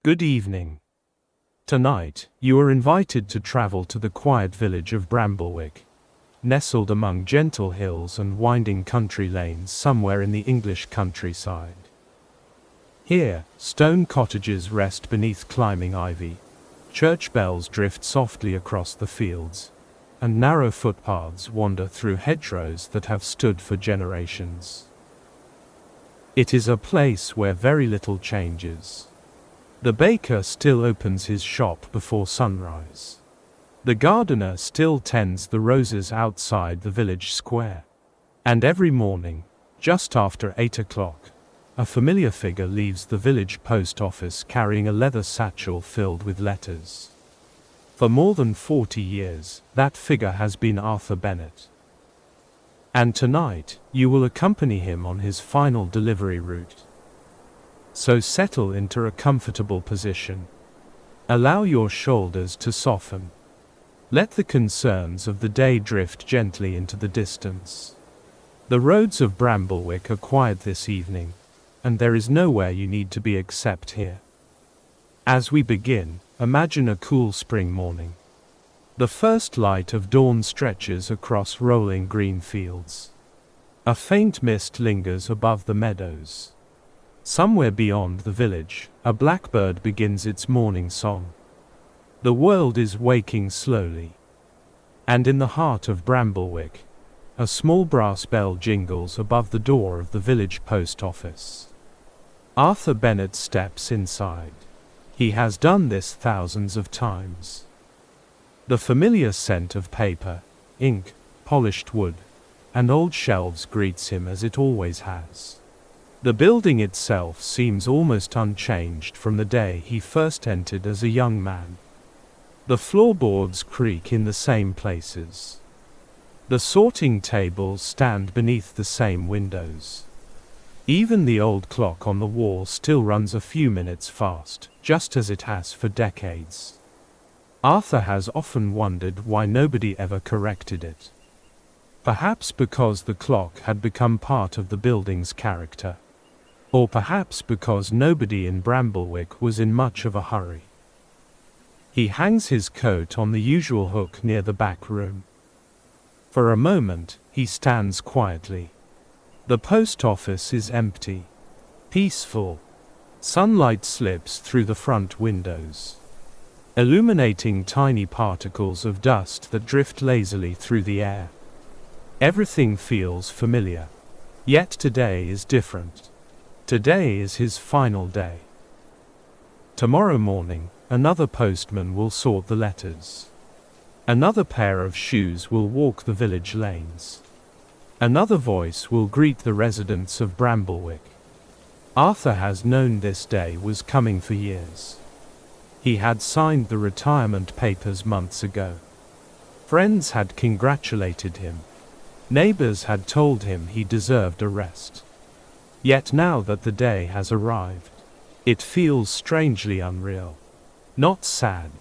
Good evening. Tonight, you are invited to travel to the quiet village of Bramblewick, nestled among gentle hills and winding country lanes somewhere in the English countryside. Here, stone cottages rest beneath climbing ivy, church bells drift softly across the fields, and narrow footpaths wander through hedgerows that have stood for generations. It is a place where very little changes. The baker still opens his shop before sunrise. The gardener still tends the roses outside the village square. And every morning, just after 8 o'clock, a familiar figure leaves the village post office carrying a leather satchel filled with letters. For more than 40 years, that figure has been Arthur Bennett. And tonight, you will accompany him on his final delivery route. So settle into a comfortable position. Allow your shoulders to soften. Let the concerns of the day drift gently into the distance. The roads of Bramblewick are quiet this evening, and there is nowhere you need to be except here. As we begin, imagine a cool spring morning. The first light of dawn stretches across rolling green fields. A faint mist lingers above the meadows. Somewhere beyond the village, a blackbird begins its morning song. The world is waking slowly. And in the heart of Bramblewick, a small brass bell jingles above the door of the village post office. Arthur Bennett steps inside. He has done this thousands of times. The familiar scent of paper, ink, polished wood, and old shelves greets him as it always has. The building itself seems almost unchanged from the day he first entered as a young man. The floorboards creak in the same places. The sorting tables stand beneath the same windows. Even the old clock on the wall still runs a few minutes fast, just as it has for decades. Arthur has often wondered why nobody ever corrected it. Perhaps because the clock had become part of the building's character. Or perhaps because nobody in Bramblewick was in much of a hurry. He hangs his coat on the usual hook near the back room. For a moment, he stands quietly. The post office is empty, peaceful. Sunlight slips through the front windows, illuminating tiny particles of dust that drift lazily through the air. Everything feels familiar. Yet today is different. Today is his final day. Tomorrow morning, another postman will sort the letters. Another pair of shoes will walk the village lanes. Another voice will greet the residents of Bramblewick. Arthur has known this day was coming for years. He had signed the retirement papers months ago. Friends had congratulated him. Neighbors had told him he deserved a rest. Yet now that the day has arrived, it feels strangely unreal. Not sad.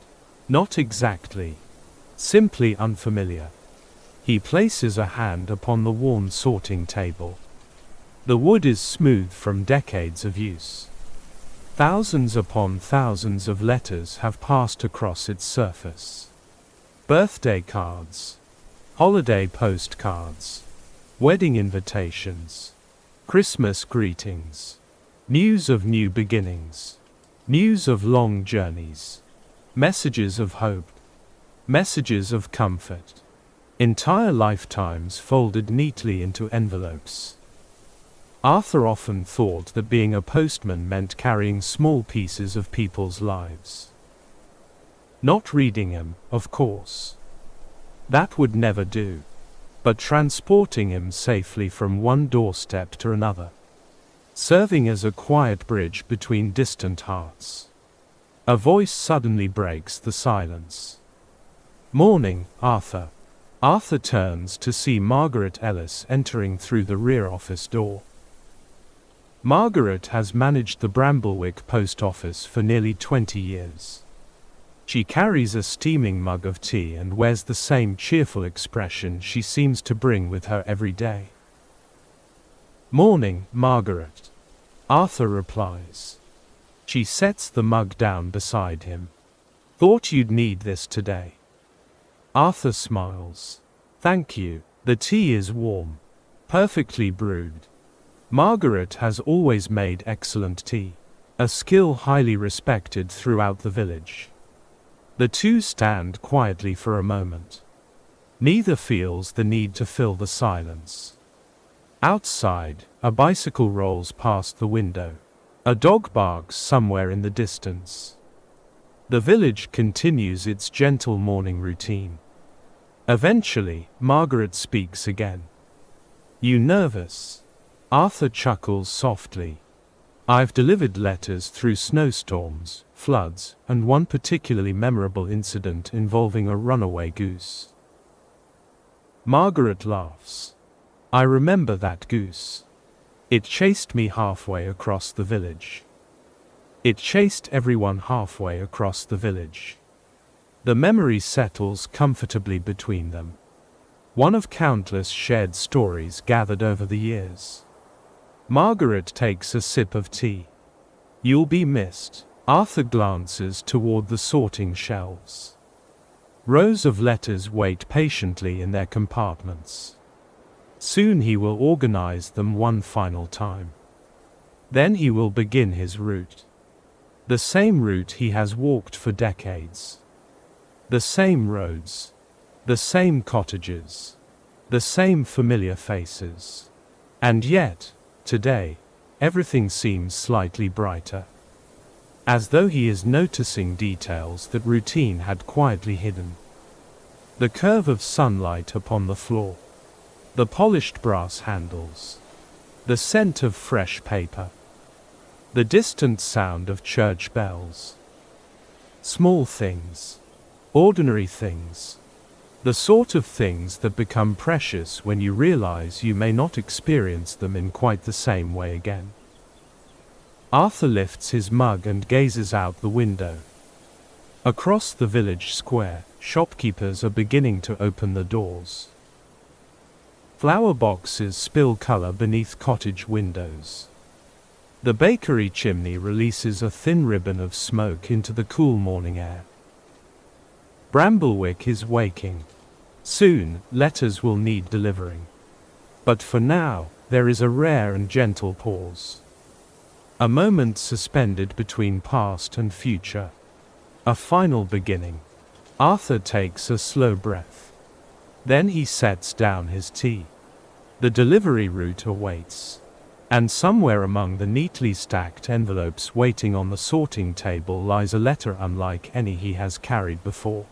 Not exactly. Simply unfamiliar. He places a hand upon the worn sorting table. The wood is smooth from decades of use. Thousands upon thousands of letters have passed across its surface. Birthday cards, holiday postcards, wedding invitations, Christmas greetings, news of new beginnings, news of long journeys, messages of hope, messages of comfort, entire lifetimes folded neatly into envelopes. Arthur often thought that being a postman meant carrying small pieces of people's lives. Not reading them, of course. That would never do. But transporting him safely from one doorstep to another. Serving as a quiet bridge between distant hearts. A voice suddenly breaks the silence. Morning, Arthur. Arthur turns to see Margaret Ellis entering through the rear office door. Margaret has managed the Bramblewick post office for nearly 20 years. She carries a steaming mug of tea and wears the same cheerful expression she seems to bring with her every day. Morning, Margaret. Arthur replies. She sets the mug down beside him. Thought you'd need this today. Arthur smiles. Thank you. The tea is warm. Perfectly brewed. Margaret has always made excellent tea, a skill highly respected throughout the village. The two stand quietly for a moment. Neither feels the need to fill the silence. Outside, a bicycle rolls past the window. A dog barks somewhere in the distance. The village continues its gentle morning routine. Eventually, Margaret speaks again. You nervous? Arthur chuckles softly. I've delivered letters through snowstorms, floods, and one particularly memorable incident involving a runaway goose. Margaret laughs. I remember that goose. It chased me halfway across the village. It chased everyone halfway across the village. The memory settles comfortably between them. One of countless shared stories gathered over the years. Margaret takes a sip of tea. You'll be missed. Arthur glances toward the sorting shelves. Rows of letters wait patiently in their compartments. Soon he will organize them one final time. Then he will begin his route. The same route he has walked for decades. The same roads. The same cottages. The same familiar faces. And yet, today, everything seems slightly brighter. As though he is noticing details that routine had quietly hidden. The curve of sunlight upon the floor. The polished brass handles. The scent of fresh paper. The distant sound of church bells. Small things. Ordinary things. The sort of things that become precious when you realize you may not experience them in quite the same way again. Arthur lifts his mug and gazes out the window. Across the village square, shopkeepers are beginning to open the doors. Flower boxes spill color beneath cottage windows. The bakery chimney releases a thin ribbon of smoke into the cool morning air. Bramblewick is waking. Soon, letters will need delivering. But for now, there is a rare and gentle pause. A moment suspended between past and future. A final beginning. Arthur takes a slow breath. Then he sets down his tea. The delivery route awaits. And somewhere among the neatly stacked envelopes waiting on the sorting table lies a letter unlike any he has carried before.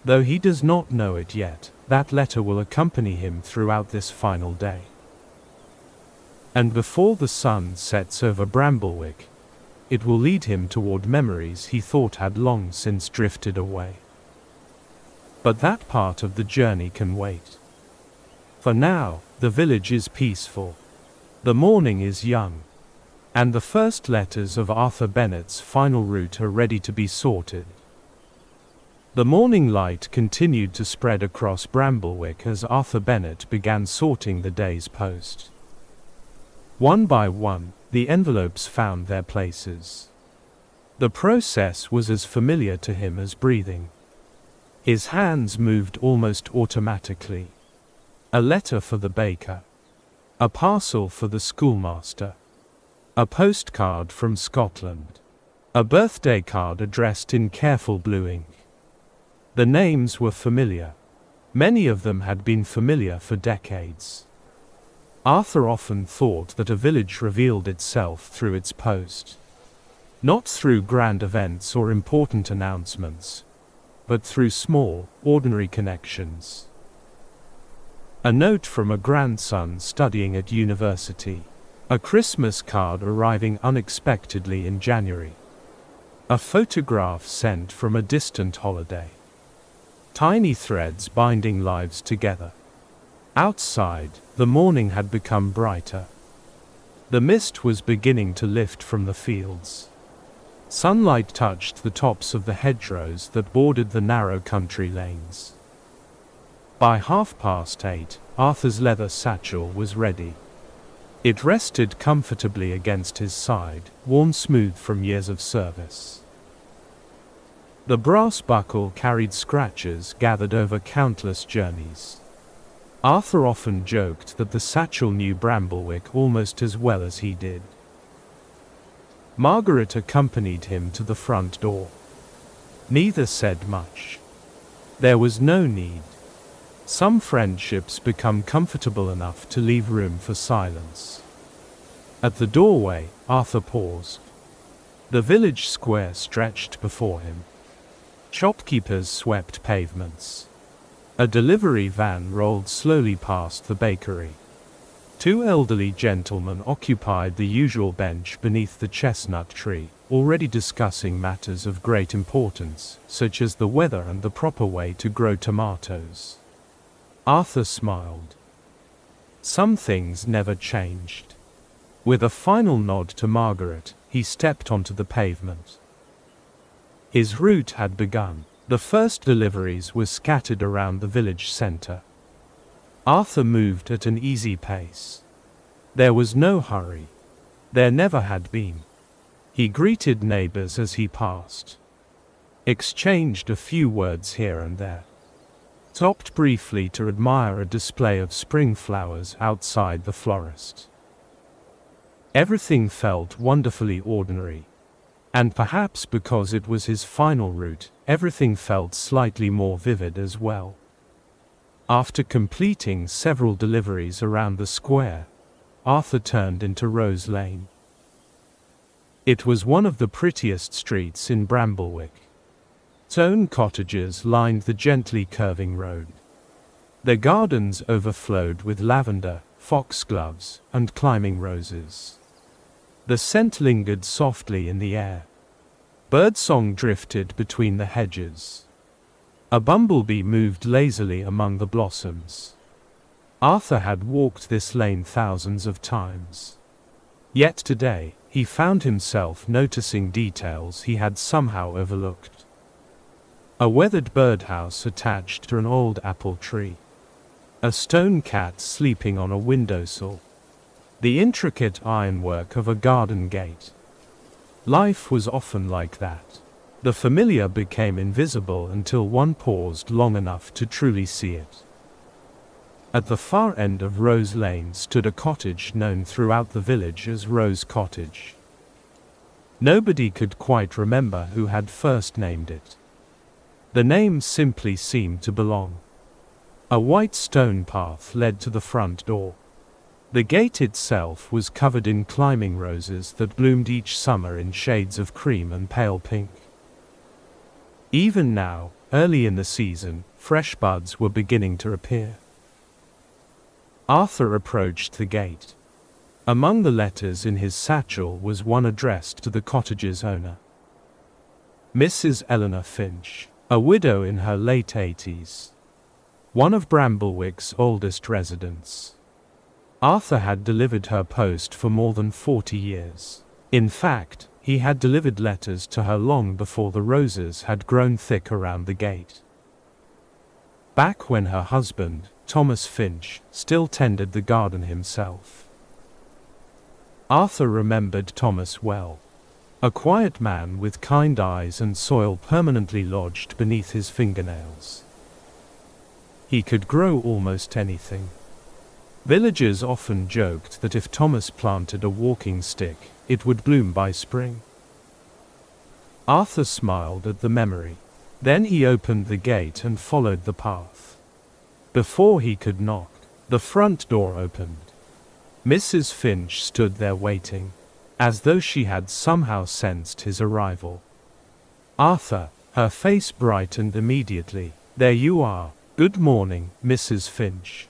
Though he does not know it yet, that letter will accompany him throughout this final day. And before the sun sets over Bramblewick, it will lead him toward memories he thought had long since drifted away. But that part of the journey can wait. For now, the village is peaceful. The morning is young. And the first letters of Arthur Bennett's final route are ready to be sorted. The morning light continued to spread across Bramblewick as Arthur Bennett began sorting the day's post. One by one, the envelopes found their places. The process was as familiar to him as breathing. His hands moved almost automatically. A letter for the baker. A parcel for the schoolmaster. A postcard from Scotland. A birthday card addressed in careful blue ink. The names were familiar. Many of them had been familiar for decades. Arthur often thought that a village revealed itself through its post. Not through grand events or important announcements, but through small, ordinary connections. A note from a grandson studying at university. A Christmas card arriving unexpectedly in January. A photograph sent from a distant holiday. Tiny threads binding lives together. Outside, the morning had become brighter. The mist was beginning to lift from the fields. Sunlight touched the tops of the hedgerows that bordered the narrow country lanes. By 8:30, Arthur's leather satchel was ready. It rested comfortably against his side, worn smooth from years of service. The brass buckle carried scratches gathered over countless journeys. Arthur often joked that the satchel knew Bramblewick almost as well as he did. Margaret accompanied him to the front door. Neither said much. There was no need. Some friendships become comfortable enough to leave room for silence. At the doorway, Arthur paused. The village square stretched before him. Shopkeepers swept pavements. A delivery van rolled slowly past the bakery. Two elderly gentlemen occupied the usual bench beneath the chestnut tree, already discussing matters of great importance, such as the weather and the proper way to grow tomatoes. Arthur smiled. Some things never changed. With a final nod to Margaret, he stepped onto the pavement. His route had begun. The first deliveries were scattered around the village centre. Arthur moved at an easy pace. There was no hurry. There never had been. He greeted neighbors as he passed. Exchanged a few words here and there. Stopped briefly to admire a display of spring flowers outside the florist. Everything felt wonderfully ordinary. And perhaps because it was his final route, everything felt slightly more vivid as well. After completing several deliveries around the square, Arthur turned into Rose Lane. It was one of the prettiest streets in Bramblewick. Stone cottages lined the gently curving road. Their gardens overflowed with lavender, foxgloves, and climbing roses. The scent lingered softly in the air. Birdsong drifted between the hedges. A bumblebee moved lazily among the blossoms. Arthur had walked this lane thousands of times. Yet today, he found himself noticing details he had somehow overlooked. A weathered birdhouse attached to an old apple tree. A stone cat sleeping on a windowsill. The intricate ironwork of a garden gate. Life was often like that. The familiar became invisible until one paused long enough to truly see it. At the far end of Rose Lane stood a cottage known throughout the village as Rose Cottage. Nobody could quite remember who had first named it. The name simply seemed to belong. A white stone path led to the front door. The gate itself was covered in climbing roses that bloomed each summer in shades of cream and pale pink. Even now, early in the season, fresh buds were beginning to appear. Arthur approached the gate. Among the letters in his satchel was one addressed to the cottage's owner. Mrs. Eleanor Finch, a widow in her late 80s. One of Bramblewick's oldest residents. Arthur had delivered her post for more than 40 years. In fact, he had delivered letters to her long before the roses had grown thick around the gate. Back when her husband, Thomas Finch, still tended the garden himself. Arthur remembered Thomas well. A quiet man with kind eyes and soil permanently lodged beneath his fingernails. He could grow almost anything. Villagers often joked that if Thomas planted a walking stick, it would bloom by spring. Arthur smiled at the memory. Then he opened the gate and followed the path. Before he could knock, the front door opened. Mrs. Finch stood there waiting, as though she had somehow sensed his arrival. Arthur, her face brightened immediately. "There you are. Good morning, Mrs. Finch."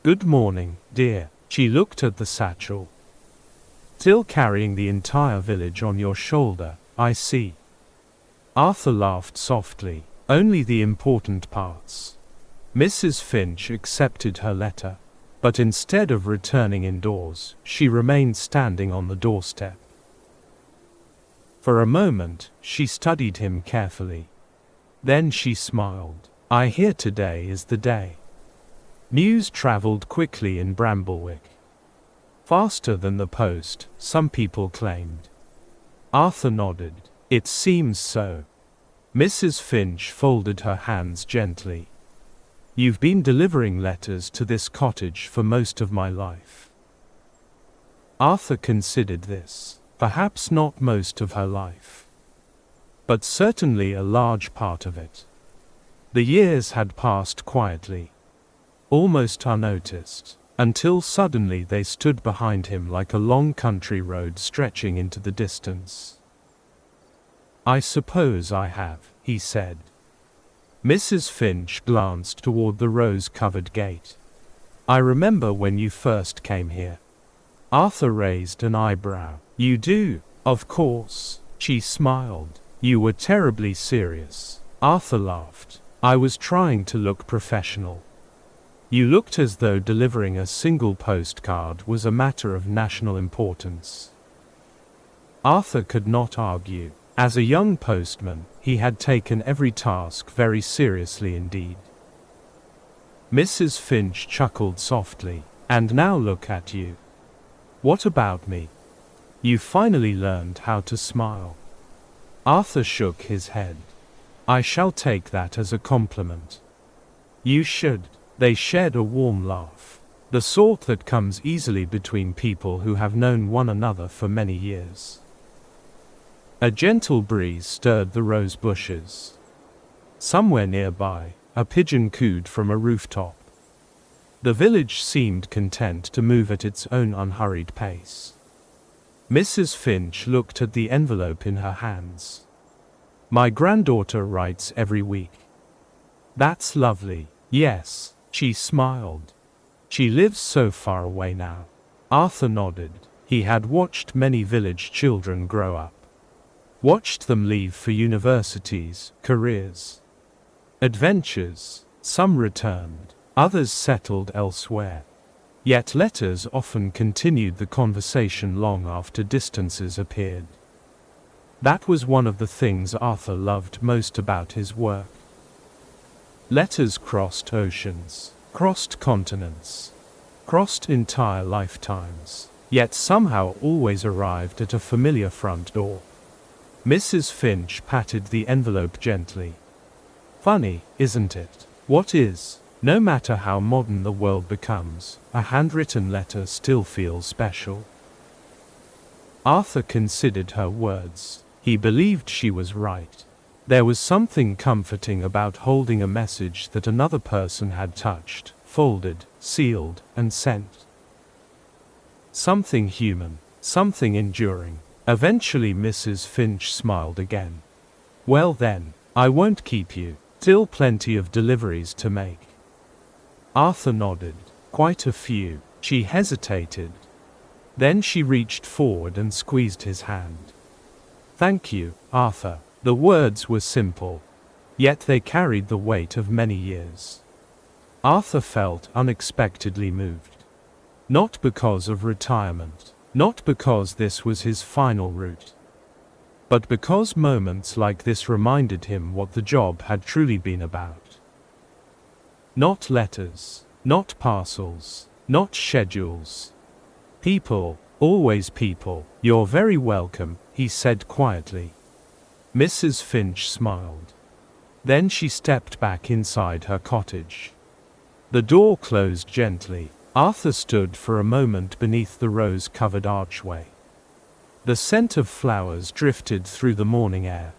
"Good morning, dear." She looked at the satchel. "Still carrying the entire village on your shoulder, I see." Arthur laughed softly. "Only the important parts." Mrs. Finch accepted her letter, but instead of returning indoors, she remained standing on the doorstep. For a moment, she studied him carefully. Then she smiled. "I hear today is the day." News traveled quickly in Bramblewick. Faster than the post, some people claimed. Arthur nodded. It seems so. Mrs. Finch folded her hands gently. You've been delivering letters to this cottage for most of my life. Arthur considered this. Perhaps not most of her life, but certainly a large part of it. The years had passed quietly, almost unnoticed, until suddenly they stood behind him like a long country road stretching into the distance. I suppose I have, he said. Mrs. Finch glanced toward the rose-covered gate. I remember when you first came here. Arthur raised an eyebrow. You do, of course, she smiled. You were terribly serious. Arthur laughed. I was trying to look professional. You looked as though delivering a single postcard was a matter of national importance. Arthur could not argue. As a young postman, he had taken every task very seriously indeed. Mrs. Finch chuckled softly. And now look at you. What about me? You finally learned how to smile. Arthur shook his head. I shall take that as a compliment. You should. They shared a warm laugh, the sort that comes easily between people who have known one another for many years. A gentle breeze stirred the rose bushes. Somewhere nearby, a pigeon cooed from a rooftop. The village seemed content to move at its own unhurried pace. Mrs. Finch looked at the envelope in her hands. My granddaughter writes every week. That's lovely. Yes, she smiled. She lives so far away now. Arthur nodded. He had watched many village children grow up. Watched them leave for universities, careers, adventures. Some returned, others settled elsewhere. Yet letters often continued the conversation long after distances appeared. That was one of the things Arthur loved most about his work. Letters crossed oceans, crossed continents, crossed entire lifetimes, yet somehow always arrived at a familiar front door. Mrs. Finch patted the envelope gently. Funny, isn't it? What is? No matter how modern the world becomes, a handwritten letter still feels special. Arthur considered her words. He believed she was right. There was something comforting about holding a message that another person had touched, folded, sealed, and sent. Something human, something enduring. Eventually Mrs. Finch smiled again. Well then, I won't keep you. Still plenty of deliveries to make. Arthur nodded. Quite a few. She hesitated. Then she reached forward and squeezed his hand. Thank you, Arthur. The words were simple, yet they carried the weight of many years. Arthur felt unexpectedly moved. Not because of retirement, not because this was his final route, but because moments like this reminded him what the job had truly been about. Not letters, not parcels, not schedules. People, always people. You're very welcome, he said quietly. Mrs. Finch smiled. Then she stepped back inside her cottage. The door closed gently. Arthur stood for a moment beneath the rose-covered archway. The scent of flowers drifted through the morning air.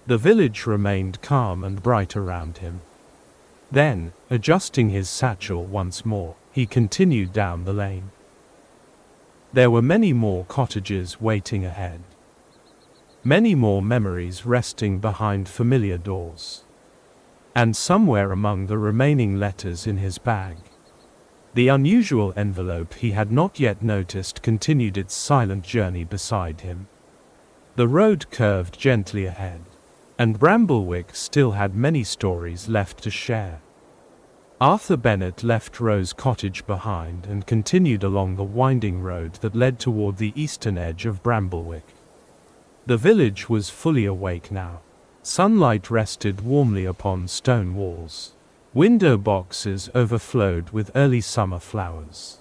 The village remained calm and bright around him. Then, adjusting his satchel once more, he continued down the lane. There were many more cottages waiting ahead. Many more memories resting behind familiar doors. And somewhere among the remaining letters in his bag, the unusual envelope he had not yet noticed continued its silent journey beside him. The road curved gently ahead, and Bramblewick still had many stories left to share. Arthur Bennett left Rose Cottage behind and continued along the winding road that led toward the eastern edge of Bramblewick. The village was fully awake now. Sunlight rested warmly upon stone walls. Window boxes overflowed with early summer flowers.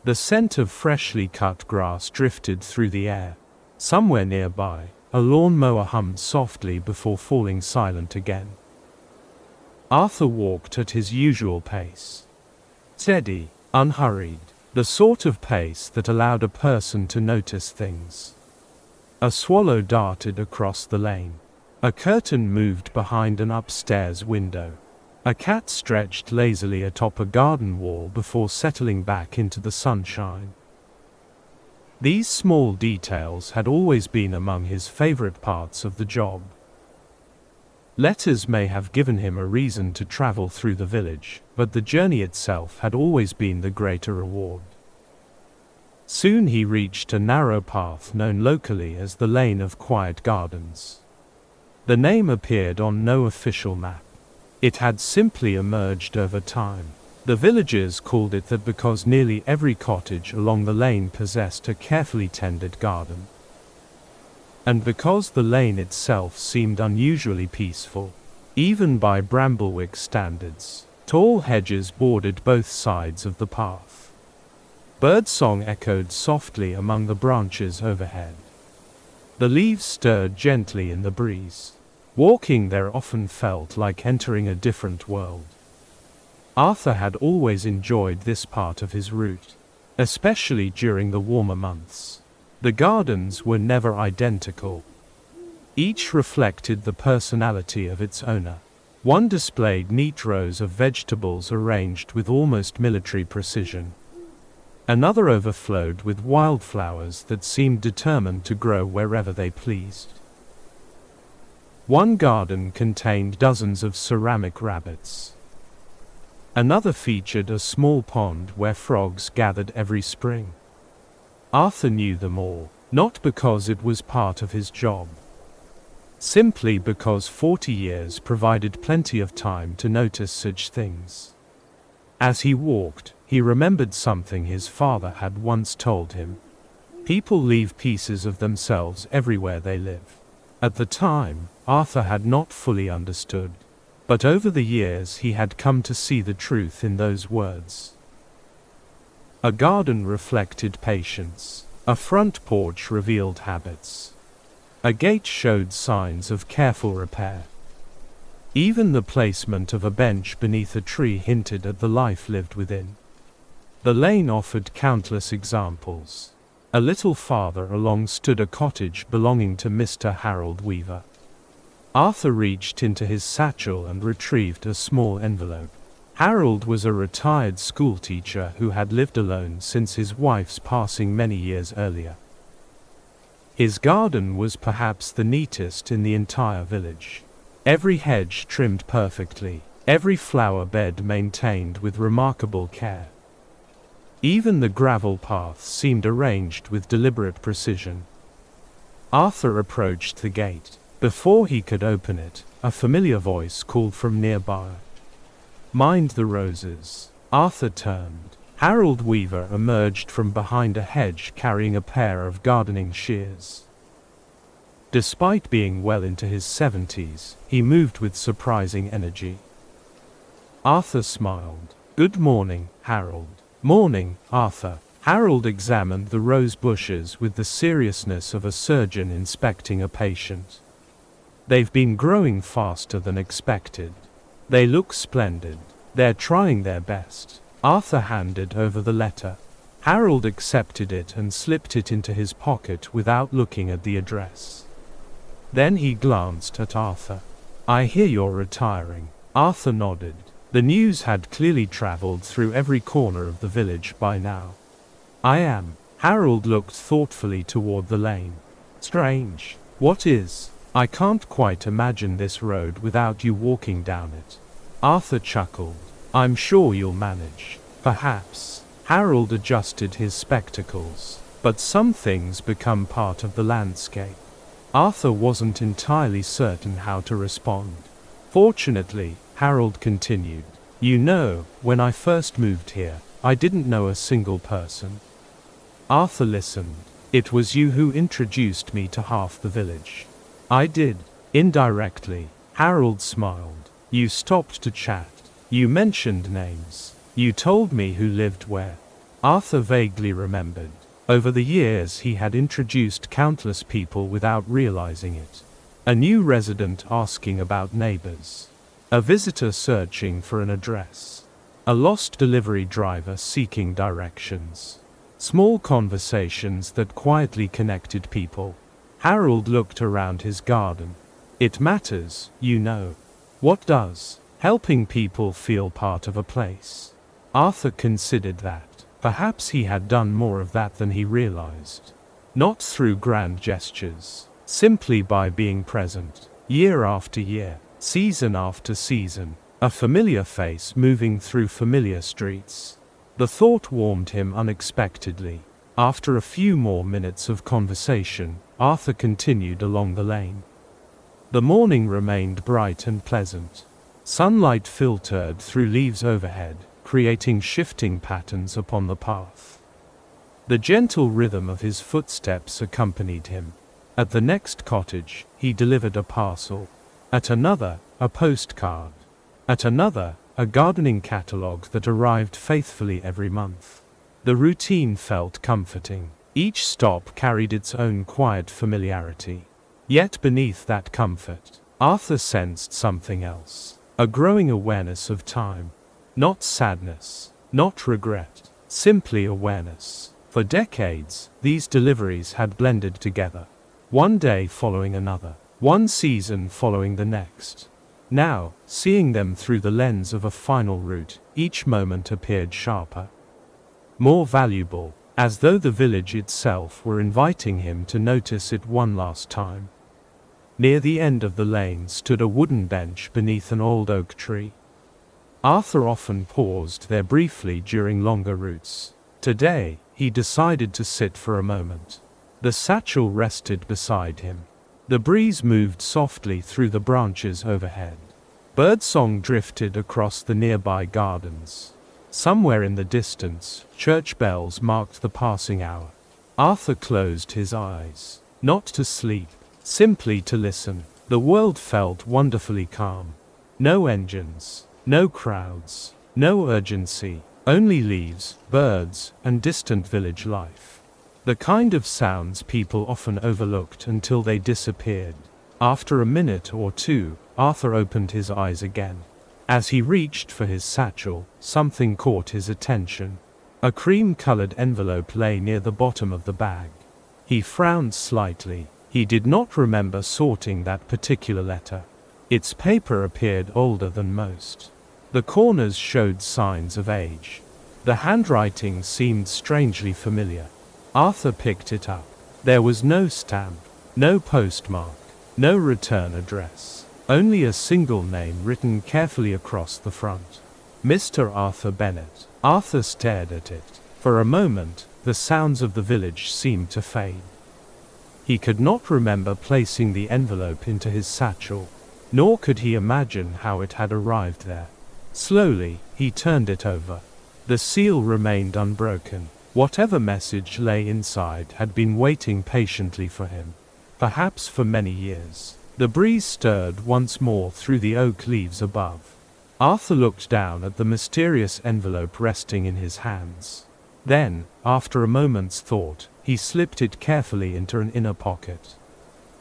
The scent of freshly cut grass drifted through the air. Somewhere nearby, a lawn mower hummed softly before falling silent again. Arthur walked at his usual pace. Steady, unhurried, the sort of pace that allowed a person to notice things. A swallow darted across the lane. A curtain moved behind an upstairs window. A cat stretched lazily atop a garden wall before settling back into the sunshine. These small details had always been among his favorite parts of the job. Letters may have given him a reason to travel through the village, but the journey itself had always been the greater reward. Soon he reached a narrow path known locally as the Lane of Quiet Gardens. The name appeared on no official map. It had simply emerged over time. The villagers called it that because nearly every cottage along the lane possessed a carefully tended garden. And because the lane itself seemed unusually peaceful, even by Bramblewick standards. Tall hedges bordered both sides of the path. Birdsong echoed softly among the branches overhead. The leaves stirred gently in the breeze. Walking there often felt like entering a different world. Arthur had always enjoyed this part of his route, especially during the warmer months. The gardens were never identical. Each reflected the personality of its owner. One displayed neat rows of vegetables arranged with almost military precision. Another overflowed with wildflowers that seemed determined to grow wherever they pleased. One garden contained dozens of ceramic rabbits. Another featured a small pond where frogs gathered every spring. Arthur knew them all, not because it was part of his job. Simply because 40 years provided plenty of time to notice such things. As he walked, he remembered something his father had once told him. People leave pieces of themselves everywhere they live. At the time, Arthur had not fully understood, but over the years he had come to see the truth in those words. A garden reflected patience. A front porch revealed habits. A gate showed signs of careful repair. Even the placement of a bench beneath a tree hinted at the life lived within. The lane offered countless examples. A little farther along stood a cottage belonging to Mr. Harold Weaver. Arthur reached into his satchel and retrieved a small envelope. Harold was a retired schoolteacher who had lived alone since his wife's passing many years earlier. His garden was perhaps the neatest in the entire village. Every hedge trimmed perfectly, every flower bed maintained with remarkable care. Even the gravel paths seemed arranged with deliberate precision. Arthur approached the gate. Before he could open it, a familiar voice called from nearby. "Mind the roses." Arthur turned. Harold Weaver emerged from behind a hedge carrying a pair of gardening shears. Despite being well into his 70s, he moved with surprising energy. Arthur smiled. "Good morning, Harold." "Morning, Arthur." Harold examined the rose bushes with the seriousness of a surgeon inspecting a patient. "They've been growing faster than expected. They look splendid. They're trying their best." Arthur handed over the letter. Harold accepted it and slipped it into his pocket without looking at the address. Then he glanced at Arthur. "I hear you're retiring." Arthur nodded. The news had clearly traveled through every corner of the village by now. "I am." Harold looked thoughtfully toward the lane. "Strange." "What is?" "I can't quite imagine this road without you walking down it." Arthur chuckled. "I'm sure you'll manage." "Perhaps." Harold adjusted his spectacles. "But some things become part of the landscape." Arthur wasn't entirely certain how to respond. "Fortunately," Harold continued, "you know, when I first moved here, I didn't know a single person." Arthur listened. "It was you who introduced me to half the village." "I did." "Indirectly." Harold smiled. "You stopped to chat. You mentioned names. You told me who lived where." Arthur vaguely remembered. Over the years he had introduced countless people without realizing it. A new resident asking about neighbors. A visitor searching for an address. A lost delivery driver seeking directions. Small conversations that quietly connected people. Harold looked around his garden. It matters, you know. What does? Helping people feel part of a place. Arthur considered that. Perhaps he had done more of that than he realized. Not through grand gestures. Simply by being present. Year after year. Season after season. A familiar face moving through familiar streets. The thought warmed him unexpectedly. After a few more minutes of conversation, Arthur continued along the lane. The morning remained bright and pleasant. Sunlight filtered through leaves overhead, creating shifting patterns upon the path. The gentle rhythm of his footsteps accompanied him. At the next cottage, he delivered a parcel. At another, a postcard. At another, a gardening catalogue that arrived faithfully every month. The routine felt comforting. Each stop carried its own quiet familiarity. Yet beneath that comfort, Arthur sensed something else. A growing awareness of time. Not sadness, not regret, simply awareness. For decades, these deliveries had blended together. One day following another. One season following the next. Now, seeing them through the lens of a final route, each moment appeared sharper. More valuable, as though the village itself were inviting him to notice it one last time. Near the end of the lane stood a wooden bench beneath an old oak tree. Arthur often paused there briefly during longer routes. Today, he decided to sit for a moment. The satchel rested beside him. The breeze moved softly through the branches overhead. Birdsong drifted across the nearby gardens. Somewhere in the distance, church bells marked the passing hour. Arthur closed his eyes. Not to sleep, simply to listen. The world felt wonderfully calm. No engines, no crowds, no urgency, only leaves, birds, and distant village life. The kind of sounds people often overlooked until they disappeared. After a minute or two, Arthur opened his eyes again. As he reached for his satchel, something caught his attention. A cream-colored envelope lay near the bottom of the bag. He frowned slightly. He did not remember sorting that particular letter. Its paper appeared older than most. The corners showed signs of age. The handwriting seemed strangely familiar. Arthur picked it up. There was no stamp, no postmark, no return address. Only a single name written carefully across the front. Mr. Arthur Bennett. Arthur stared at it. For a moment, the sounds of the village seemed to fade. He could not remember placing the envelope into his satchel, nor could he imagine how it had arrived there. Slowly, he turned it over. The seal remained unbroken. Whatever message lay inside had been waiting patiently for him, perhaps for many years. The breeze stirred once more through the oak leaves above. Arthur looked down at the mysterious envelope resting in his hands. Then, after a moment's thought, he slipped it carefully into an inner pocket.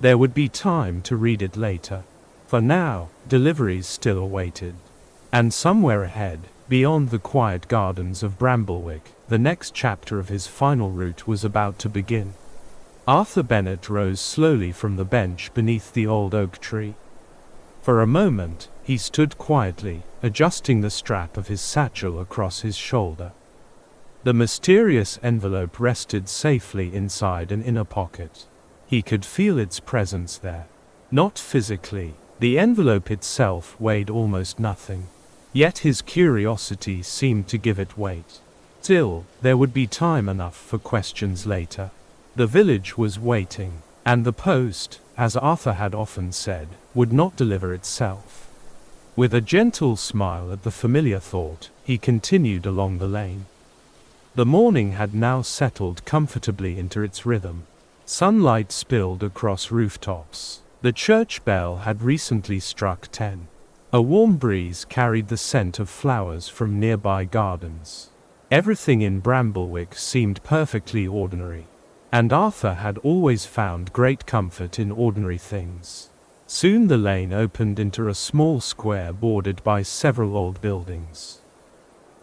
There would be time to read it later. For now, deliveries still awaited. And somewhere ahead, beyond the quiet gardens of Bramblewick, the next chapter of his final route was about to begin. Arthur Bennett rose slowly from the bench beneath the old oak tree. For a moment, he stood quietly, adjusting the strap of his satchel across his shoulder. The mysterious envelope rested safely inside an inner pocket. He could feel its presence there. Not physically. The envelope itself weighed almost nothing. Yet his curiosity seemed to give it weight. Still, there would be time enough for questions later. The village was waiting, and the post, as Arthur had often said, would not deliver itself. With a gentle smile at the familiar thought, he continued along the lane. The morning had now settled comfortably into its rhythm. Sunlight spilled across rooftops. The church bell had recently struck 10. A warm breeze carried the scent of flowers from nearby gardens. Everything in Bramblewick seemed perfectly ordinary, and Arthur had always found great comfort in ordinary things. Soon the lane opened into a small square bordered by several old buildings.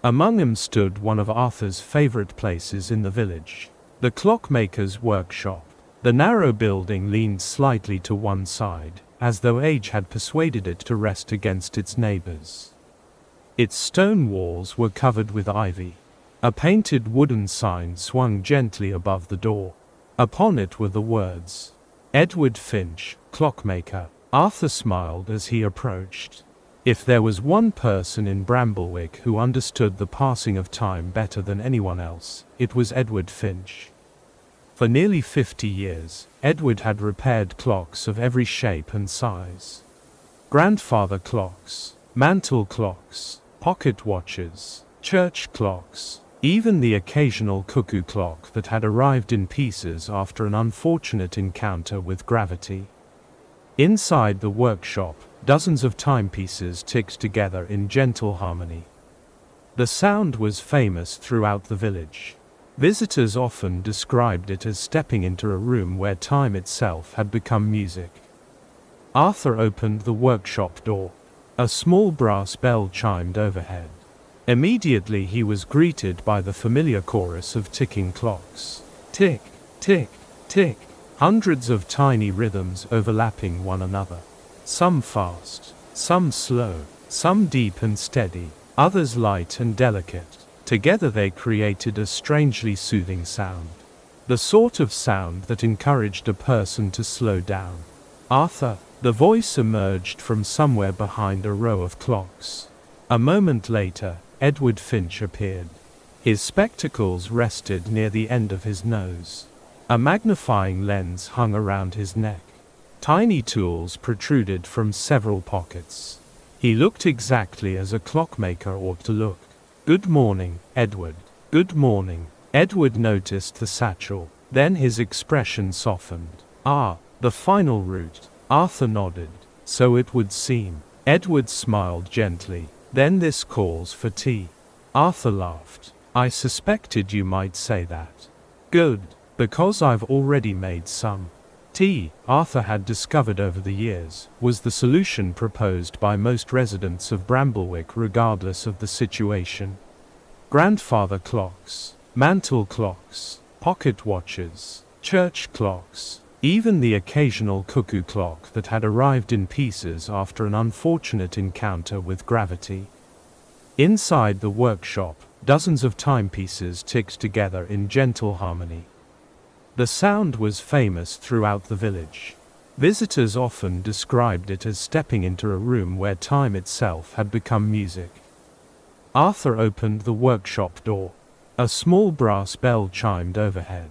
Among them stood one of Arthur's favorite places in the village, the clockmaker's workshop. The narrow building leaned slightly to one side, as though age had persuaded it to rest against its neighbors. Its stone walls were covered with ivy. A painted wooden sign swung gently above the door. Upon it were the words, "Edward Finch, Clockmaker." Arthur smiled as he approached. If there was one person in Bramblewick who understood the passing of time better than anyone else, it was Edward Finch. For nearly 50 years, Edward had repaired clocks of every shape and size. Grandfather clocks, mantel clocks, pocket watches, church clocks, even the occasional cuckoo clock that had arrived in pieces after an unfortunate encounter with gravity. Inside the workshop, dozens of timepieces ticked together in gentle harmony. The sound was famous throughout the village. Visitors often described it as stepping into a room where time itself had become music. Arthur opened the workshop door. A small brass bell chimed overhead. Immediately he was greeted by the familiar chorus of ticking clocks. Tick, tick, tick. Hundreds of tiny rhythms overlapping one another. Some fast, some slow, some deep and steady, others light and delicate. Together they created a strangely soothing sound. The sort of sound that encouraged a person to slow down. "Arthur," the voice emerged from somewhere behind a row of clocks. A moment later, Edward Finch appeared. His spectacles rested near the end of his nose. A magnifying lens hung around his neck. Tiny tools protruded from several pockets. He looked exactly as a clockmaker ought to look. "Good morning, Edward." "Good morning." Edward noticed the satchel, then his expression softened. "Ah, the final route." Arthur nodded. "So it would seem." Edward smiled gently. "Then this calls for tea." Arthur laughed. "I suspected you might say that." "Good. Because I've already made some." Tea, Arthur had discovered over the years, was the solution proposed by most residents of Bramblewick regardless of the situation. Grandfather clocks, mantel clocks, pocket watches, church clocks, even the occasional cuckoo clock that had arrived in pieces after an unfortunate encounter with gravity. Inside the workshop, dozens of timepieces ticked together in gentle harmony. The sound was famous throughout the village. Visitors often described it as stepping into a room where time itself had become music. Arthur opened the workshop door. A small brass bell chimed overhead.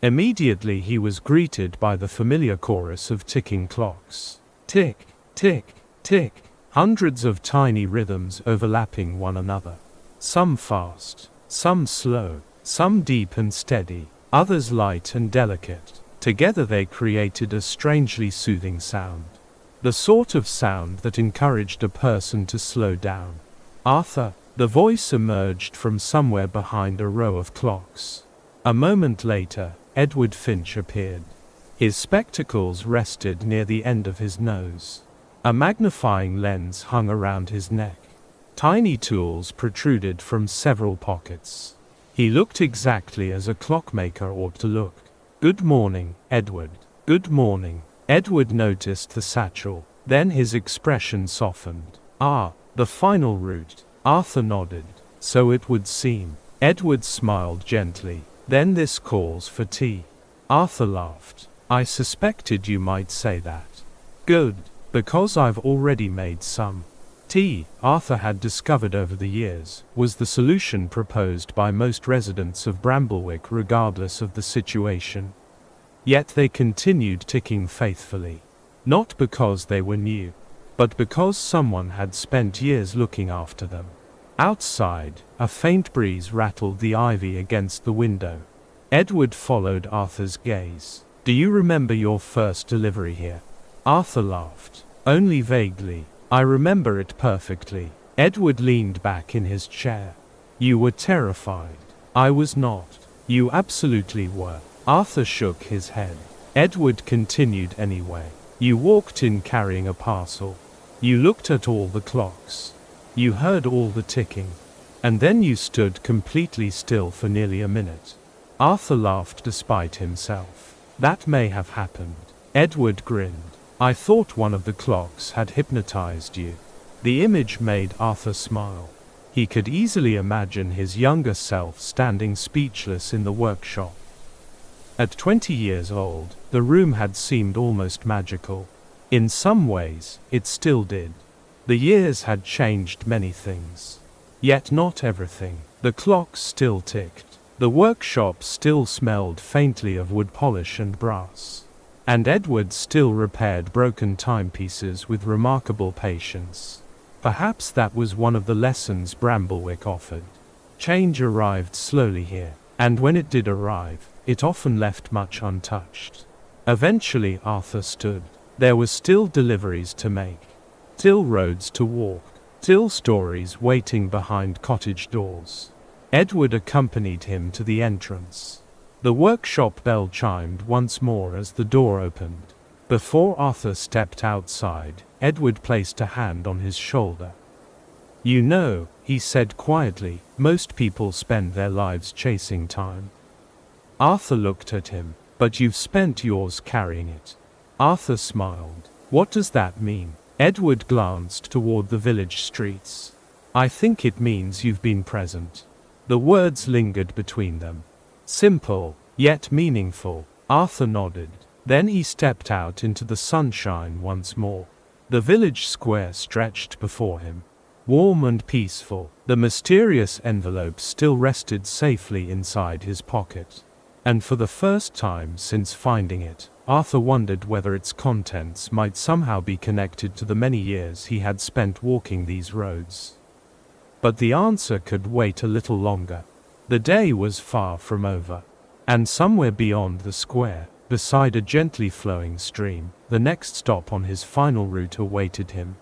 Immediately he was greeted by the familiar chorus of ticking clocks. Tick, tick, tick. Hundreds of tiny rhythms overlapping one another. Some fast, some slow, some deep and steady, others light and delicate. Together they created a strangely soothing sound. The sort of sound that encouraged a person to slow down. "Arthur," the voice emerged from somewhere behind a row of clocks. A moment later, Edward Finch appeared. His spectacles rested near the end of his nose. A magnifying lens hung around his neck. Tiny tools protruded from several pockets. He looked exactly as a clockmaker ought to look. "Good morning, Edward." "Good morning." Edward noticed the satchel, then his expression softened. "Ah, the final route." Arthur nodded. "So it would seem." Edward smiled gently. "Then this calls for tea." Arthur laughed. "I suspected you might say that." "Good. Because I've already made some." Tea, Arthur had discovered over the years, was the solution proposed by most residents of Bramblewick regardless of the situation. Yet they continued ticking faithfully. Not because they were new, but because someone had spent years looking after them. Outside, a faint breeze rattled the ivy against the window. Edward followed Arthur's gaze. "Do you remember your first delivery here?" Arthur laughed. "Only vaguely. I remember it perfectly." Edward leaned back in his chair. You were terrified. I was not. You absolutely were. Arthur shook his head. Edward continued anyway. You walked in carrying a parcel. You looked at all the clocks. You heard all the ticking. And then you stood completely still for nearly a minute. Arthur laughed despite himself. That may have happened. Edward grinned. I thought one of the clocks had hypnotized you. The image made Arthur smile. He could easily imagine his younger self standing speechless in the workshop. At 20 years old, the room had seemed almost magical. In some ways, it still did. The years had changed many things. Yet not everything. The clocks still ticked. The workshop still smelled faintly of wood polish and brass. And Edward still repaired broken timepieces with remarkable patience. Perhaps that was one of the lessons Bramblewick offered. Change arrived slowly here, and when it did arrive, it often left much untouched. Eventually Arthur stood. There were still deliveries to make, still roads to walk, still stories waiting behind cottage doors. Edward accompanied him to the entrance. The workshop bell chimed once more as the door opened. Before Arthur stepped outside, Edward placed a hand on his shoulder. You know, he said quietly, most people spend their lives chasing time. Arthur looked at him. But you've spent yours carrying it. Arthur smiled. What does that mean? Edward glanced toward the village streets. I think it means you've been present. The words lingered between them. Simple, yet meaningful. Arthur nodded. Then he stepped out into the sunshine once more. The village square stretched before him. Warm and peaceful. The mysterious envelope still rested safely inside his pocket. And for the first time since finding it, Arthur wondered whether its contents might somehow be connected to the many years he had spent walking these roads. But the answer could wait a little longer. The day was far from over. And somewhere beyond the square, beside a gently flowing stream, the next stop on his final route awaited him.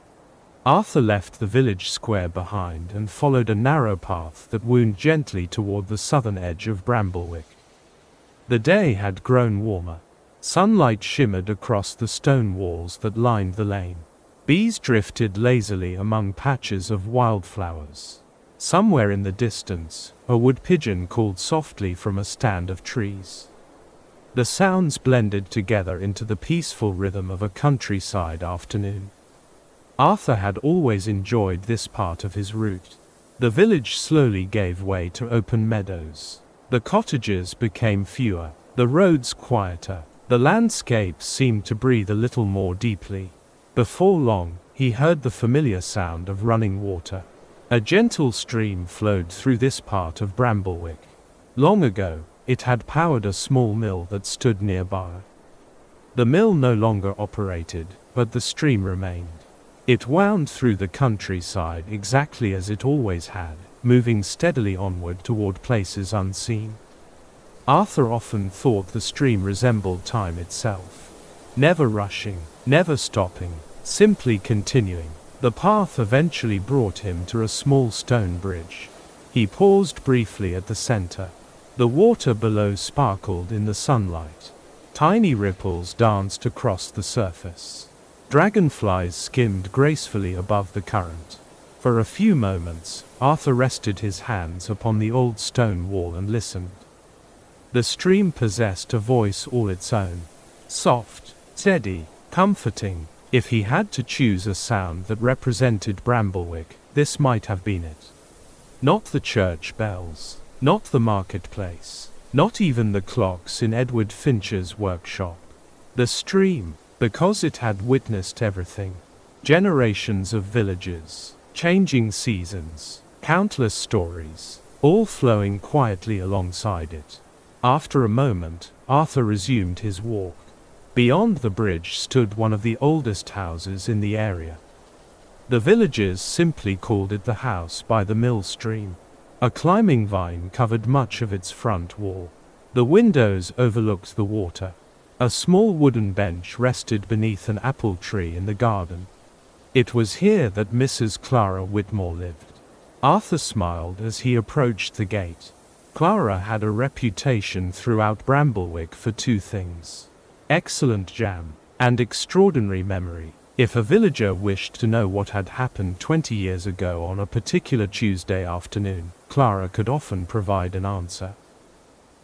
Arthur left the village square behind and followed a narrow path that wound gently toward the southern edge of Bramblewick. The day had grown warmer. Sunlight shimmered across the stone walls that lined the lane. Bees drifted lazily among patches of wildflowers. Somewhere in the distance, a wood pigeon called softly from a stand of trees. The sounds blended together into the peaceful rhythm of a countryside afternoon. Arthur had always enjoyed this part of his route. The village slowly gave way to open meadows. The cottages became fewer, the roads quieter, the landscape seemed to breathe a little more deeply. Before long, he heard the familiar sound of running water. A gentle stream flowed through this part of Bramblewick. Long ago, it had powered a small mill that stood nearby. The mill no longer operated, but the stream remained. It wound through the countryside exactly as it always had, moving steadily onward toward places unseen. Arthur often thought the stream resembled time itself. Never rushing, never stopping, simply continuing. The path eventually brought him to a small stone bridge. He paused briefly at the center. The water below sparkled in the sunlight. Tiny ripples danced across the surface. Dragonflies skimmed gracefully above the current. For a few moments, Arthur rested his hands upon the old stone wall and listened. The stream possessed a voice all its own. Soft, steady, comforting. If he had to choose a sound that represented Bramblewick, this might have been it. Not the church bells, not the marketplace, not even the clocks in Edward Finch's workshop. The stream, because it had witnessed everything. Generations of villages, changing seasons, countless stories, all flowing quietly alongside it. After a moment, Arthur resumed his walk. Beyond the bridge stood one of the oldest houses in the area. The villagers simply called it the house by the mill stream. A climbing vine covered much of its front wall. The windows overlooked the water. A small wooden bench rested beneath an apple tree in the garden. It was here that Mrs. Clara Whitmore lived. Arthur smiled as he approached the gate. Clara had a reputation throughout Bramblewick for two things: excellent jam and extraordinary memory. If a villager wished to know what had happened 20 years ago on a particular Tuesday afternoon, Clara could often provide an answer.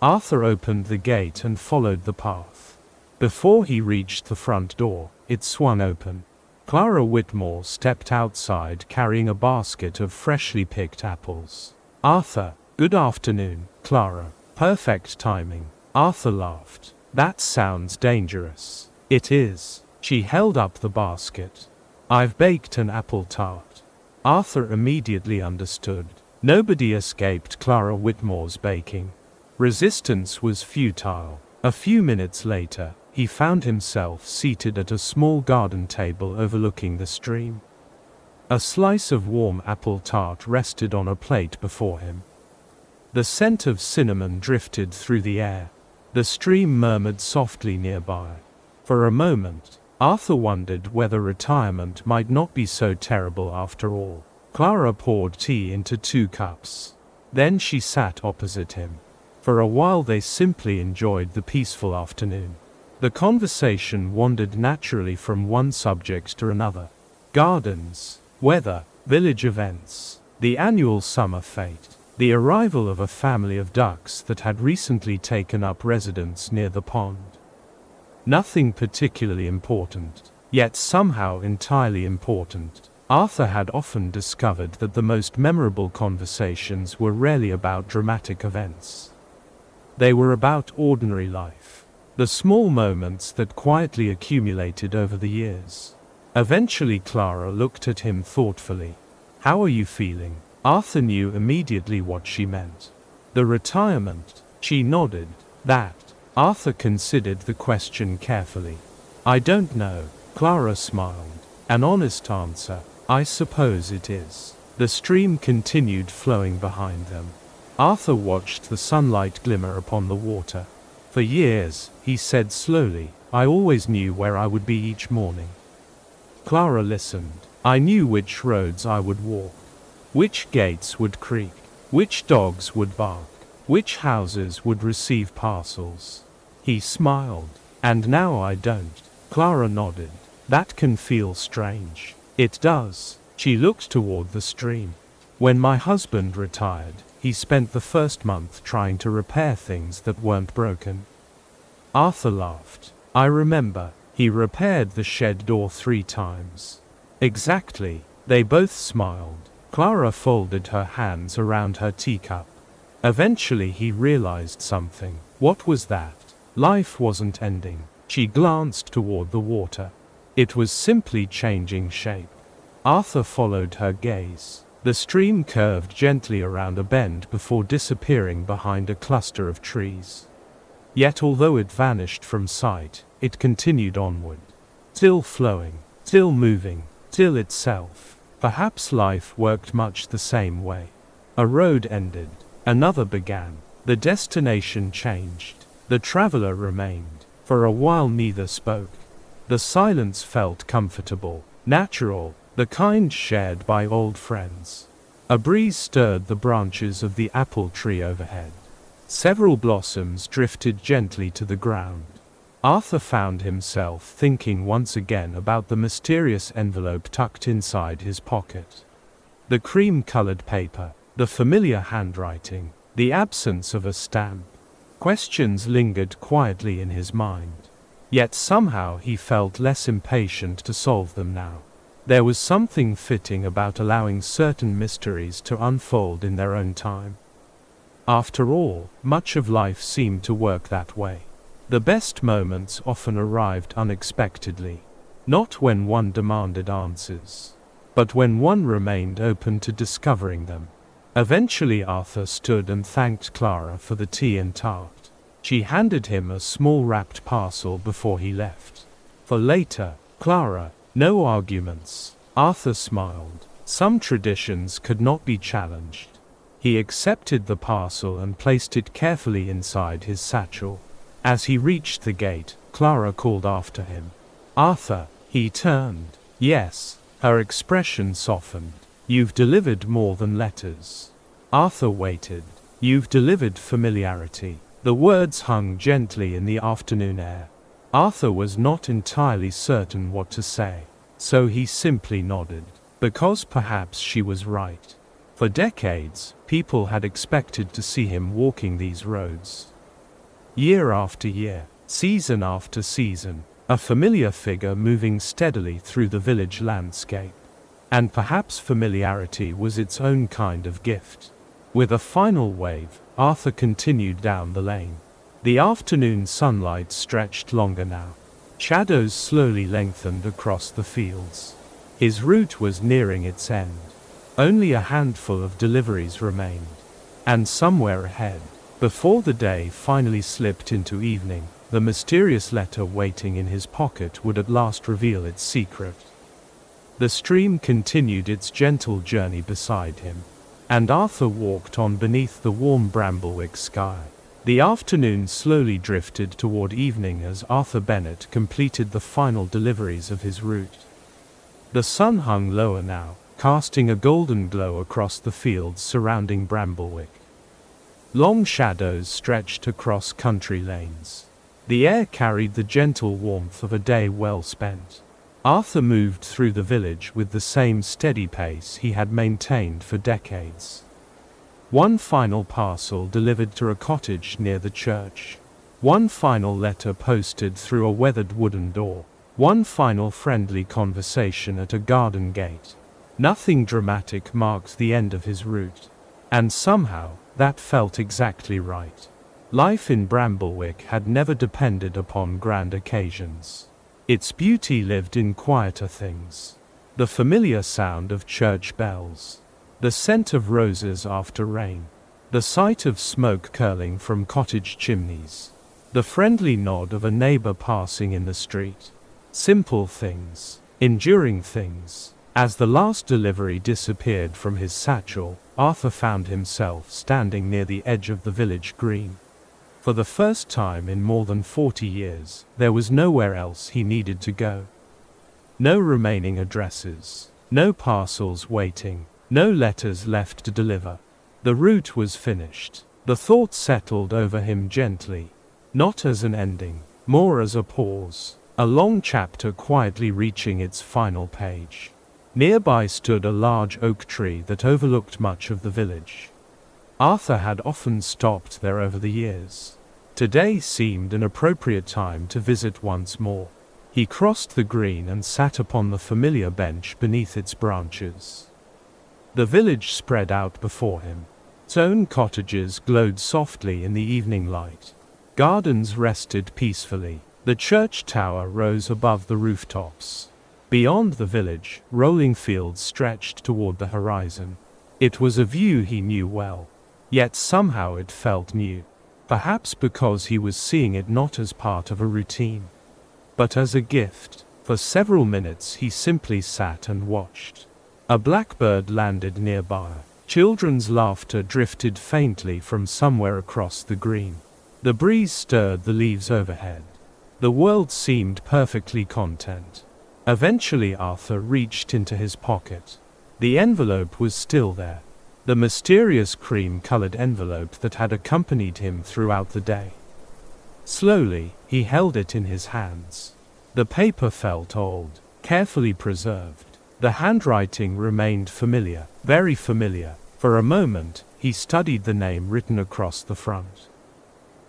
Arthur opened the gate and followed the path. Before he reached the front door, it swung open. Clara Whitmore stepped outside carrying a basket of freshly picked apples. "Arthur, good afternoon, Clara." "Perfect timing." Arthur laughed. "That sounds dangerous." "It is." She held up the basket. "I've baked an apple tart." Arthur immediately understood. Nobody escaped Clara Whitmore's baking. Resistance was futile. A few minutes later, he found himself seated at a small garden table overlooking the stream. A slice of warm apple tart rested on a plate before him. The scent of cinnamon drifted through the air. The stream murmured softly nearby. For a moment, Arthur wondered whether retirement might not be so terrible after all. Clara poured tea into 2 cups. Then she sat opposite him. For a while they simply enjoyed the peaceful afternoon. The conversation wandered naturally from one subject to another. Gardens, weather, village events, the annual summer fete, the arrival of a family of ducks that had recently taken up residence near the pond. Nothing particularly important, yet somehow entirely important. Arthur had often discovered that the most memorable conversations were rarely about dramatic events. They were about ordinary life, the small moments that quietly accumulated over the years. Eventually Clara looked at him thoughtfully. "How are you feeling?" Arthur knew immediately what she meant. "The retirement." She nodded. "That." Arthur considered the question carefully. "I don't know." Clara smiled. "An honest answer." "I suppose it is." The stream continued flowing behind them. Arthur watched the sunlight glimmer upon the water. "For years," he said slowly, "I always knew where I would be each morning." Clara listened. "I knew which roads I would walk, which gates would creak, which dogs would bark, which houses would receive parcels." He smiled. "And now I don't." Clara nodded. "That can feel strange." "It does." She looked toward the stream. "When my husband retired, he spent the first month trying to repair things that weren't broken." Arthur laughed. "I remember. He repaired the shed door 3 times." "Exactly." They both smiled. Clara folded her hands around her teacup. Eventually he realized something. What was that? Life wasn't ending. She glanced toward the water. It was simply changing shape. Arthur followed her gaze. The stream curved gently around a bend before disappearing behind a cluster of trees. Yet although it vanished from sight, it continued onward. Still flowing, still moving, still itself. Perhaps life worked much the same way. A road ended. Another began. The destination changed. The traveler remained. For a while neither spoke. The silence felt comfortable, natural, the kind shared by old friends. A breeze stirred the branches of the apple tree overhead. Several blossoms drifted gently to the ground. Arthur found himself thinking once again about the mysterious envelope tucked inside his pocket. The cream-colored paper, the familiar handwriting, the absence of a stamp. Questions lingered quietly in his mind. Yet somehow he felt less impatient to solve them now. There was something fitting about allowing certain mysteries to unfold in their own time. After all, much of life seemed to work that way. The best moments often arrived unexpectedly. Not when one demanded answers, but when one remained open to discovering them. Eventually Arthur stood and thanked Clara for the tea and tart. She handed him a small wrapped parcel before he left. For later, Clara. No arguments. Arthur smiled. Some traditions could not be challenged. He accepted the parcel and placed it carefully inside his satchel. As he reached the gate, Clara called after him. "Arthur." He turned. "Yes." Her expression softened. You've delivered more than letters. Arthur waited. You've delivered familiarity. The words hung gently in the afternoon air. Arthur was not entirely certain what to say, so he simply nodded, because perhaps she was right. For decades, people had expected to see him walking these roads. Year after year, season after season, a familiar figure moving steadily through the village landscape. And perhaps familiarity was its own kind of gift. With a final wave, Arthur continued down the lane. The afternoon sunlight stretched longer now. Shadows slowly lengthened across the fields. His route was nearing its end. Only a handful of deliveries remained. And somewhere ahead, before the day finally slipped into evening, the mysterious letter waiting in his pocket would at last reveal its secret. The stream continued its gentle journey beside him, and Arthur walked on beneath the warm Bramblewick sky. The afternoon slowly drifted toward evening as Arthur Bennett completed the final deliveries of his route. The sun hung lower now, casting a golden glow across the fields surrounding Bramblewick. Long shadows stretched across country lanes. The air carried the gentle warmth of a day well spent. Arthur moved through the village with the same steady pace he had maintained for decades. One final parcel delivered to a cottage near the church. One final letter posted through a weathered wooden door. One final friendly conversation at a garden gate. Nothing dramatic marked the end of his route. And somehow, that felt exactly right. Life in Bramblewick had never depended upon grand occasions. Its beauty lived in quieter things. The familiar sound of church bells. The scent of roses after rain. The sight of smoke curling from cottage chimneys. The friendly nod of a neighbor passing in the street. Simple things. Enduring things. As the last delivery disappeared from his satchel, Arthur found himself standing near the edge of the village green. For the first time in more than 40 years, there was nowhere else he needed to go. No remaining addresses, no parcels waiting, no letters left to deliver. The route was finished. The thought settled over him gently, not as an ending, more as a pause, a long chapter quietly reaching its final page. Nearby stood a large oak tree that overlooked much of the village. Arthur had often stopped there over the years. Today seemed an appropriate time to visit once more. He crossed the green and sat upon the familiar bench beneath its branches. The village spread out before him. Its own cottages glowed softly in the evening light. Gardens rested peacefully. The church tower rose above the rooftops. Beyond the village, rolling fields stretched toward the horizon. It was a view he knew well. Yet somehow it felt new. Perhaps because he was seeing it not as part of a routine, but as a gift. For several minutes he simply sat and watched. A blackbird landed nearby. Children's laughter drifted faintly from somewhere across the green. The breeze stirred the leaves overhead. The world seemed perfectly content. Eventually Arthur reached into his pocket. The envelope was still there. The mysterious cream-colored envelope that had accompanied him throughout the day. Slowly, he held it in his hands. The paper felt old, carefully preserved. The handwriting remained familiar, very familiar. For a moment, he studied the name written across the front.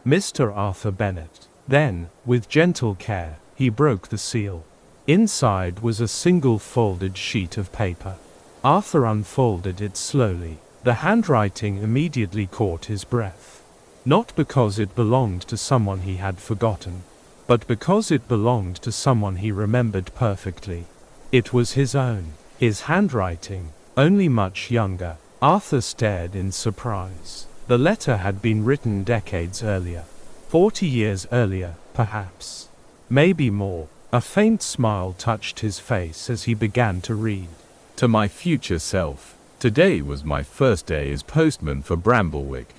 Mr. Arthur Bennett. Then, with gentle care, he broke the seal. Inside was a single folded sheet of paper. Arthur unfolded it slowly. The handwriting immediately caught his breath. Not because it belonged to someone he had forgotten, but because it belonged to someone he remembered perfectly. It was his own, his handwriting, only much younger. Arthur stared in surprise. The letter had been written decades earlier. 40 years earlier, perhaps. Maybe more. A faint smile touched his face as he began to read. To my future self. Today was my first day as postman for Bramblewick.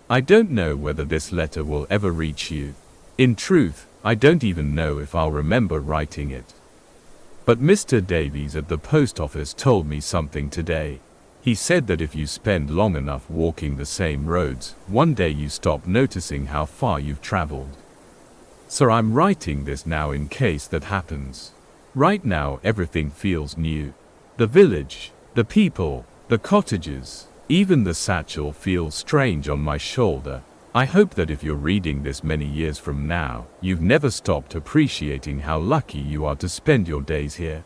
I don't know whether this letter will ever reach you. In truth, I don't even know if I'll remember writing it. But Mr. Davies at the post office told me something today. He said that if you spend long enough walking the same roads, one day you stop noticing how far you've traveled. So I'm writing this now in case that happens. Right now everything feels new. The village, the people, the cottages, even the satchel feels strange on my shoulder. I hope that if you're reading this many years from now, you've never stopped appreciating how lucky you are to spend your days here.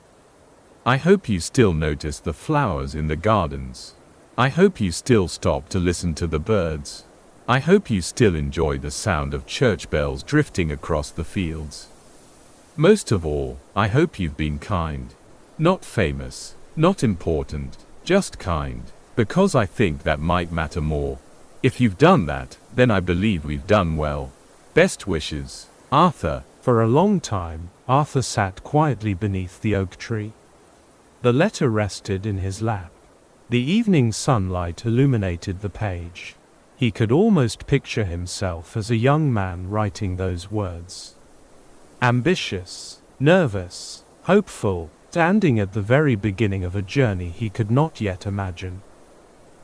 I hope you still notice the flowers in the gardens. I hope you still stop to listen to the birds. I hope you still enjoy the sound of church bells drifting across the fields. Most of all, I hope you've been kind. Not famous, not important, just kind, because I think that might matter more. If you've done that, then I believe we've done well. Best wishes, Arthur. For a long time, Arthur sat quietly beneath the oak tree. The letter rested in his lap. The evening sunlight illuminated the page. He could almost picture himself as a young man writing those words. Ambitious, nervous, hopeful, standing at the very beginning of a journey he could not yet imagine.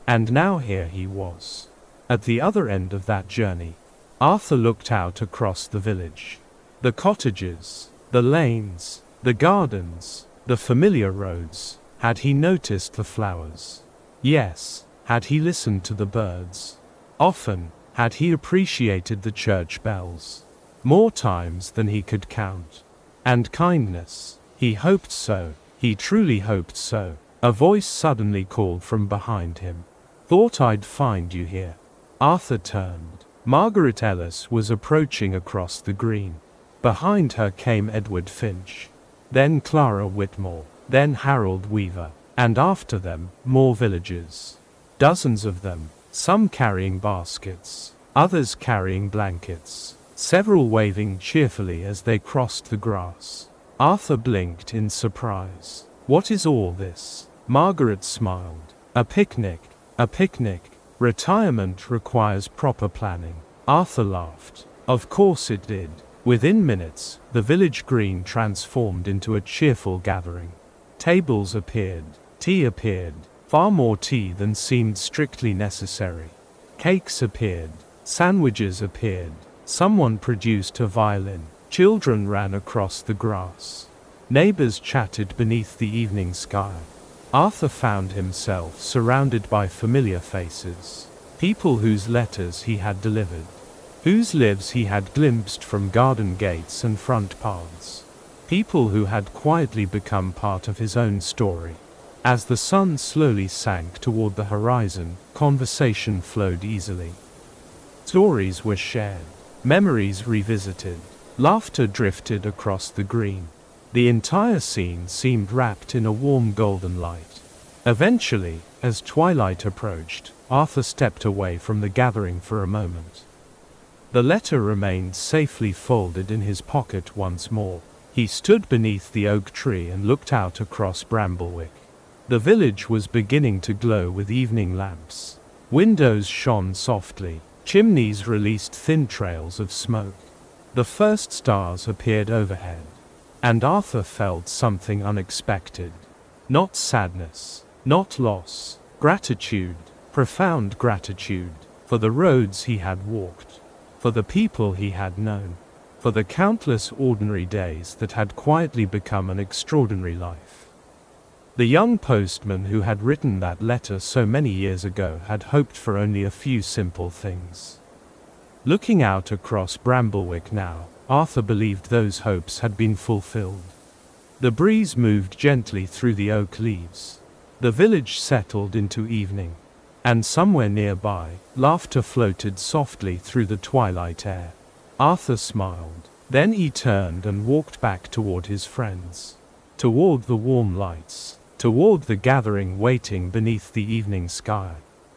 And now here he was. At the other end of that journey, Arthur looked out across the village. The cottages, the lanes, the gardens, the familiar roads. Had he noticed the flowers? Yes. Had he listened to the birds? Often. Had he appreciated the church bells? More times than he could count. And kindness? He hoped so. He truly hoped so. A voice suddenly called from behind him. Thought I'd find you here. Arthur turned. Margaret Ellis was approaching across the green. Behind her came Edward Finch. Then Clara Whitmore. Then Harold Weaver. And after them, more villagers. Dozens of them, some carrying baskets, others carrying blankets, several waving cheerfully as they crossed the grass. Arthur blinked in surprise. What is all this? Margaret smiled. A picnic. A picnic. Retirement requires proper planning. Arthur laughed. Of course it did. Within minutes, the village green transformed into a cheerful gathering. Tables appeared. Tea appeared. Far more tea than seemed strictly necessary. Cakes appeared. Sandwiches appeared. Someone produced a violin. Children ran across the grass. Neighbors chatted beneath the evening sky. Arthur found himself surrounded by familiar faces. People whose letters he had delivered. Whose lives he had glimpsed from garden gates and front paths. People who had quietly become part of his own story. As the sun slowly sank toward the horizon, conversation flowed easily. Stories were shared. Memories revisited. Laughter drifted across the green. The entire scene seemed wrapped in a warm golden light. Eventually, as twilight approached, Arthur stepped away from the gathering for a moment. The letter remained safely folded in his pocket once more. He stood beneath the oak tree and looked out across Bramblewick. The village was beginning to glow with evening lamps. Windows shone softly. Chimneys released thin trails of smoke. The first stars appeared overhead. And Arthur felt something unexpected. Not sadness, not loss, gratitude, profound gratitude, for the roads he had walked, for the people he had known, for the countless ordinary days that had quietly become an extraordinary life. The young postman who had written that letter so many years ago had hoped for only a few simple things. Looking out across Bramblewick now, Arthur believed those hopes had been fulfilled. The breeze moved gently through the oak leaves. The village settled into evening. And somewhere nearby, laughter floated softly through the twilight air. Arthur smiled. Then he turned and walked back toward his friends. Toward the warm lights. Toward the gathering waiting beneath the evening sky.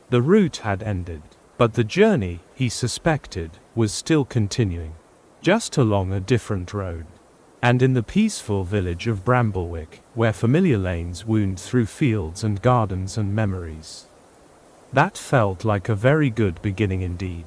The route had ended. But the journey, he suspected, was still continuing. Just along a different road. And in the peaceful village of Bramblewick, where familiar lanes wound through fields and gardens and memories. That felt like a very good beginning indeed.